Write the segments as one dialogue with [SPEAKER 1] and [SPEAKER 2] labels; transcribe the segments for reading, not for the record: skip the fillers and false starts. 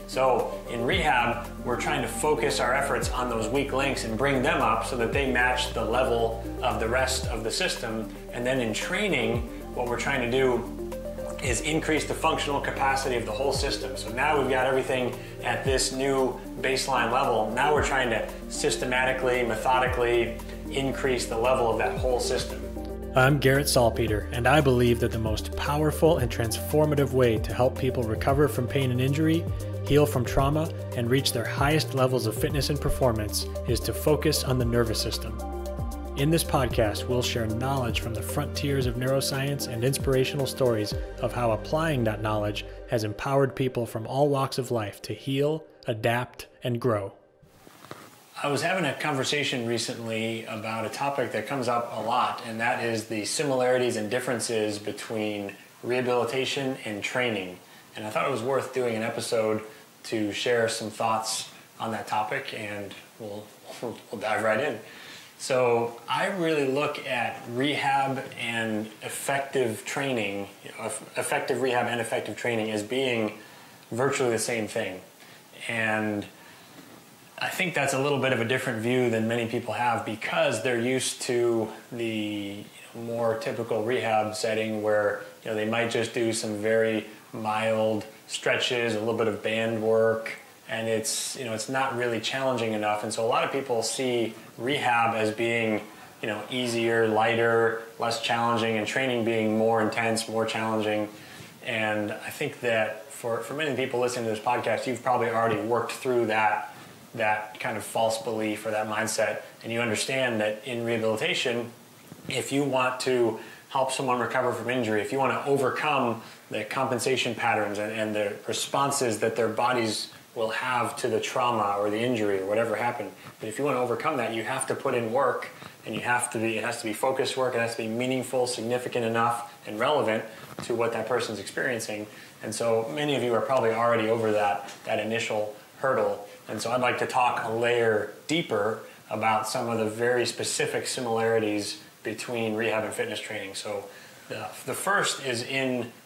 [SPEAKER 1] So in rehab, we're trying to focus our efforts on those weak links and bring them up so that they match the level of the rest of the system. And then in training, what we're trying to do is increase the functional capacity of the whole system. So now we've got everything at this new baseline level. Now we're trying to systematically, methodically increase the level of that whole system.
[SPEAKER 2] I'm Garrett Salpeter, and I believe that the most powerful and transformative way to help people recover from pain and injury, heal from trauma, and reach their highest levels of fitness and performance is to focus on the nervous system. In this podcast, we'll share knowledge from the frontiers of neuroscience and inspirational stories of how applying that knowledge has empowered people from all walks of life to heal, adapt, and grow.
[SPEAKER 1] I was having a conversation recently about a topic that comes up a lot, and that is the similarities and differences between rehabilitation and training. And I thought it was worth doing an episode to share some thoughts on that topic, and we'll dive right in. So I really look at rehab and effective training, effective rehab and effective training as being virtually the same thing. And I think that's a little bit of a different view than many people have because they're used to the more typical rehab setting where they might just do some very mild stretches, a little bit of band work, and it's not really challenging enough. And so a lot of people see rehab as being easier, lighter, less challenging, and training being more intense, more challenging. And I think that for many people listening to this podcast, you've probably already worked through that kind of false belief or that mindset, and you understand that in rehabilitation, if you want to help someone recover from injury, if you want to overcome the compensation patterns and the responses that their bodies will have to the trauma or the injury or whatever happened, but if you want to overcome that, you have to put in work, and it has to be focused work, it has to be meaningful, significant enough, and relevant to what that person's experiencing. And so many of you are probably already over that initial hurdle. And so I'd like to talk a layer deeper about some of the very specific similarities between rehab and fitness training. So the first is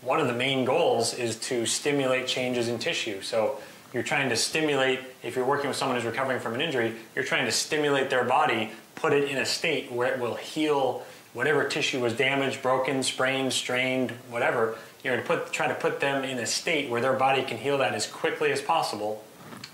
[SPEAKER 1] one of the main goals is to stimulate changes in tissue. So you're trying to stimulate, if you're working with someone who's recovering from an injury, you're trying to stimulate their body, put it in a state where it will heal whatever tissue was damaged, broken, sprained, strained, whatever. You're going to try to put them in a state where their body can heal that as quickly as possible.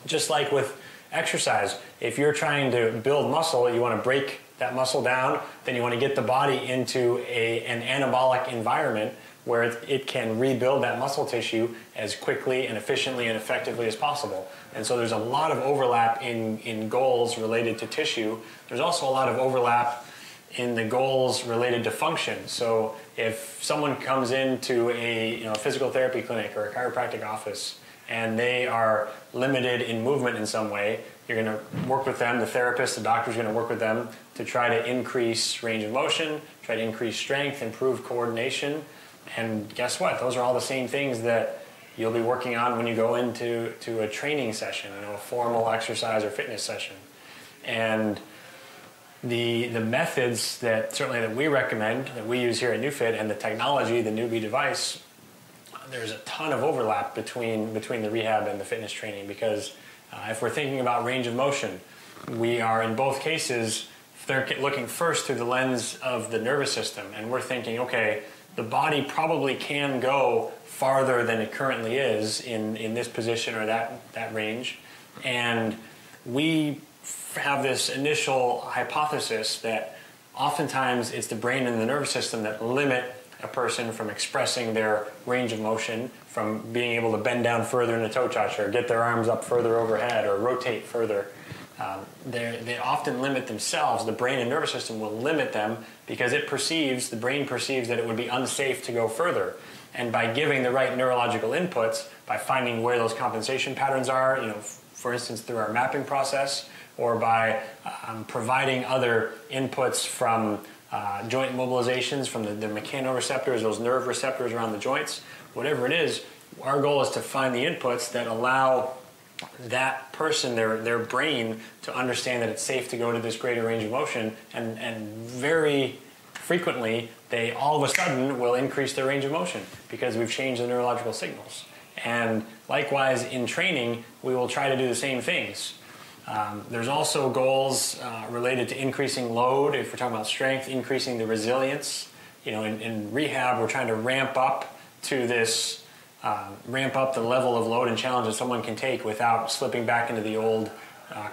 [SPEAKER 1] Just like with exercise, if you're trying to build muscle, you want to break that muscle down, then you want to get the body into an anabolic environment where it can rebuild that muscle tissue as quickly and efficiently and effectively as possible. And so there's a lot of overlap in goals related to tissue. There's also a lot of overlap in the goals related to function. So if someone comes into a physical therapy clinic or a chiropractic office and they are limited in movement in some way, you're going to work with them, the therapist, the doctor's going to work with them to try to increase range of motion, try to increase strength, improve coordination. And guess what? Those are all the same things that you'll be working on when you go into a training session, a formal exercise or fitness session. And the methods that we recommend, that we use here at NeuFit, and the technology, the Newbie device, there's a ton of overlap between the rehab and the fitness training because if we're thinking about range of motion, we are in both cases, they're looking first through the lens of the nervous system, and we're thinking, okay, the body probably can go farther than it currently is in this position or that range, and we have this initial hypothesis that oftentimes it's the brain and the nervous system that limit a person from expressing their range of motion, from being able to bend down further in a toe touch or get their arms up further overhead or rotate further. They often limit themselves. The brain and nervous system will limit them because the brain perceives that it would be unsafe to go further. And by giving the right neurological inputs, by finding where those compensation patterns are, for instance, through our mapping process, or by providing other inputs from joint mobilizations from the mechanoreceptors, those nerve receptors around the joints, whatever it is, our goal is to find the inputs that allow that person, their brain, to understand that it's safe to go to this greater range of motion, and very frequently they all of a sudden will increase their range of motion because we've changed the neurological signals. And likewise in training, we will try to do the same things. There's also goals related to increasing load. If we're talking about strength, increasing the resilience. In rehab, we're trying to ramp up to this, ramp up the level of load and challenge that someone can take without slipping back into the old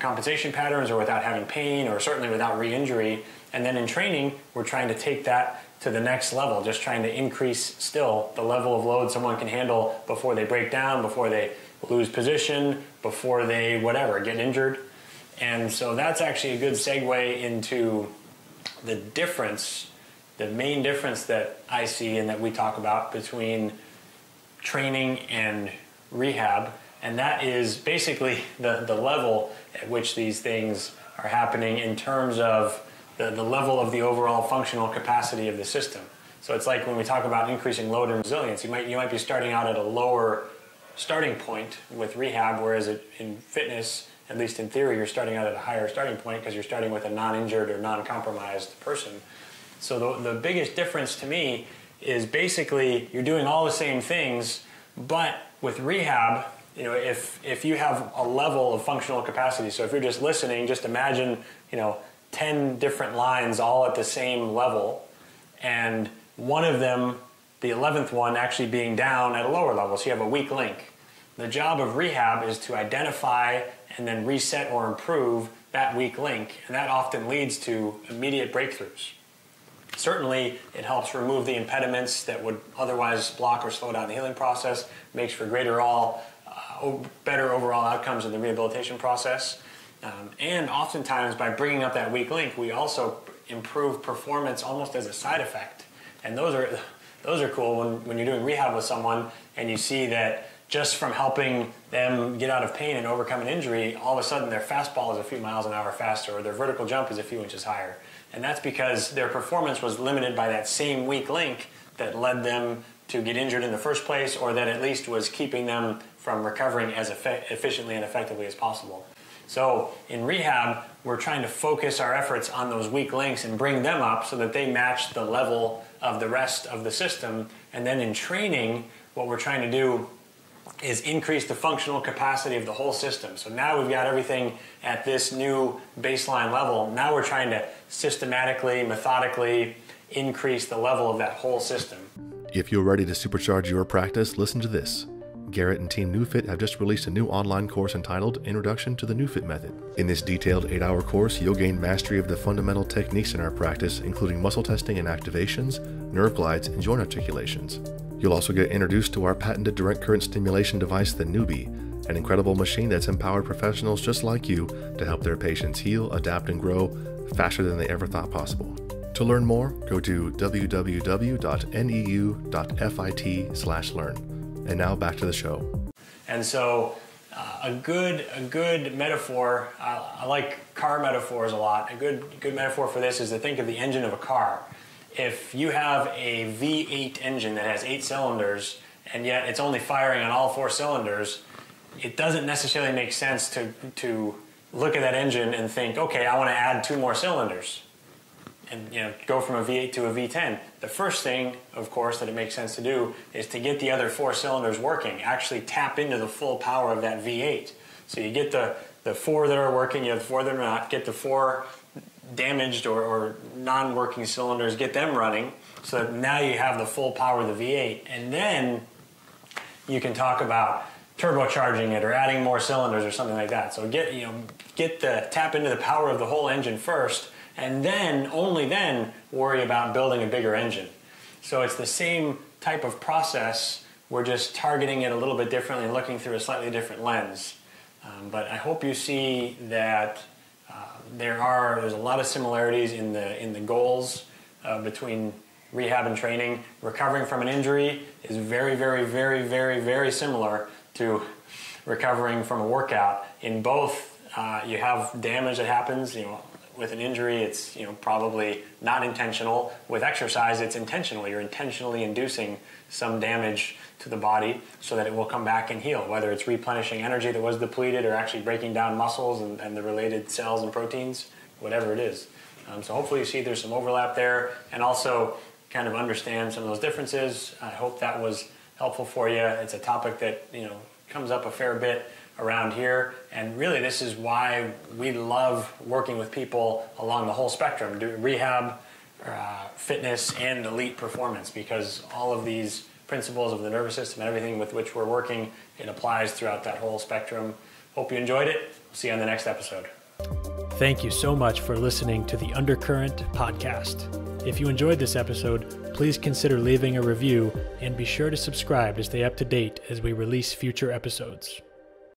[SPEAKER 1] compensation patterns, or without having pain, or certainly without re-injury. And then in training, we're trying to take that to the next level, just trying to increase still the level of load someone can handle before they break down, before they lose position, before they get injured. And so that's actually a good segue into the difference, the main difference that I see and that we talk about between training and rehab, and that is basically the level at which these things are happening in terms of the level of the overall functional capacity of the system. So it's like when we talk about increasing load and resilience, you might be starting out at a lower starting point with rehab, whereas in fitness, at least in theory, you're starting out at a higher starting point because you're starting with a non-injured or non-compromised person. So the biggest difference to me is basically you're doing all the same things, but with rehab, if you have a level of functional capacity, so if you're just listening, just imagine, 10 different lines all at the same level, and one of them, the 11th one, actually being down at a lower level, so you have a weak link. The job of rehab is to identify and then reset or improve that weak link, and that often leads to immediate breakthroughs. Certainly, it helps remove the impediments that would otherwise block or slow down the healing process, makes for better overall outcomes in the rehabilitation process. And oftentimes, by bringing up that weak link, we also improve performance almost as a side effect. And those are cool when you're doing rehab with someone and you see that just from helping them get out of pain and overcome an injury, all of a sudden their fastball is a few miles an hour faster, or their vertical jump is a few inches higher. And that's because their performance was limited by that same weak link that led them to get injured in the first place, or that at least was keeping them from recovering as efficiently and effectively as possible. So in rehab, we're trying to focus our efforts on those weak links and bring them up so that they match the level of the rest of the system. And then in training, what we're trying to do is increase the functional capacity of the whole system. So now we've got everything at this new baseline level. Now we're trying to systematically, methodically increase the level of that whole system.
[SPEAKER 3] If you're ready to supercharge your practice, listen to this. Garrett and Team NeuFit have just released a new online course entitled Introduction to the NeuFit Method. In this detailed 8-hour course, you'll gain mastery of the fundamental techniques in our practice, including muscle testing and activations, nerve glides, and joint articulations. You'll also get introduced to our patented direct current stimulation device, the Newbie, an incredible machine that's empowered professionals just like you to help their patients heal, adapt, and grow faster than they ever thought possible. To learn more, go to www.neu.fit/learn. And now back to the show.
[SPEAKER 1] And so a good metaphor, I like car metaphors a lot. A good metaphor for this is to think of the engine of a car. If you have a V8 engine that has 8 cylinders, and yet it's only firing on all 4 cylinders, it doesn't necessarily make sense to look at that engine and think, okay, I want to add 2 more cylinders and go from a V8 to a V10. The first thing, of course, that it makes sense to do is to get the other 4 cylinders working, actually tap into the full power of that V8. So you get the 4 that are working, you have the 4 that are not, get the 4 damaged or non-working cylinders, get them running, so that now you have the full power of the V8. And then you can talk about turbocharging it or adding more cylinders or something like that. So tap into the power of the whole engine first, and then, only then, worry about building a bigger engine. So it's the same type of process, we're just targeting it a little bit differently and looking through a slightly different lens. But I hope you see that there's a lot of similarities in the goals between rehab and training. Recovering from an injury is very, very, very, very, very similar to recovering from a workout. In both, you have damage that happens. With an injury, it's probably not intentional. With exercise, it's intentional. You're intentionally inducing some damage to the body so that it will come back and heal, whether it's replenishing energy that was depleted or actually breaking down muscles and the related cells and proteins, whatever it is. So hopefully you see there's some overlap there, and also kind of understand some of those differences. I hope that was helpful for you. It's a topic that, comes up a fair bit around here, and really this is why we love working with people along the whole spectrum, do rehab, fitness, and elite performance, because all of these principles of the nervous system and everything with which we're working, it applies throughout that whole spectrum. Hope you enjoyed it. We'll see you on the next episode.
[SPEAKER 2] Thank you so much for listening to the Undercurrent podcast. If you enjoyed this episode, please consider leaving a review and be sure to subscribe to stay up to date as we release future episodes.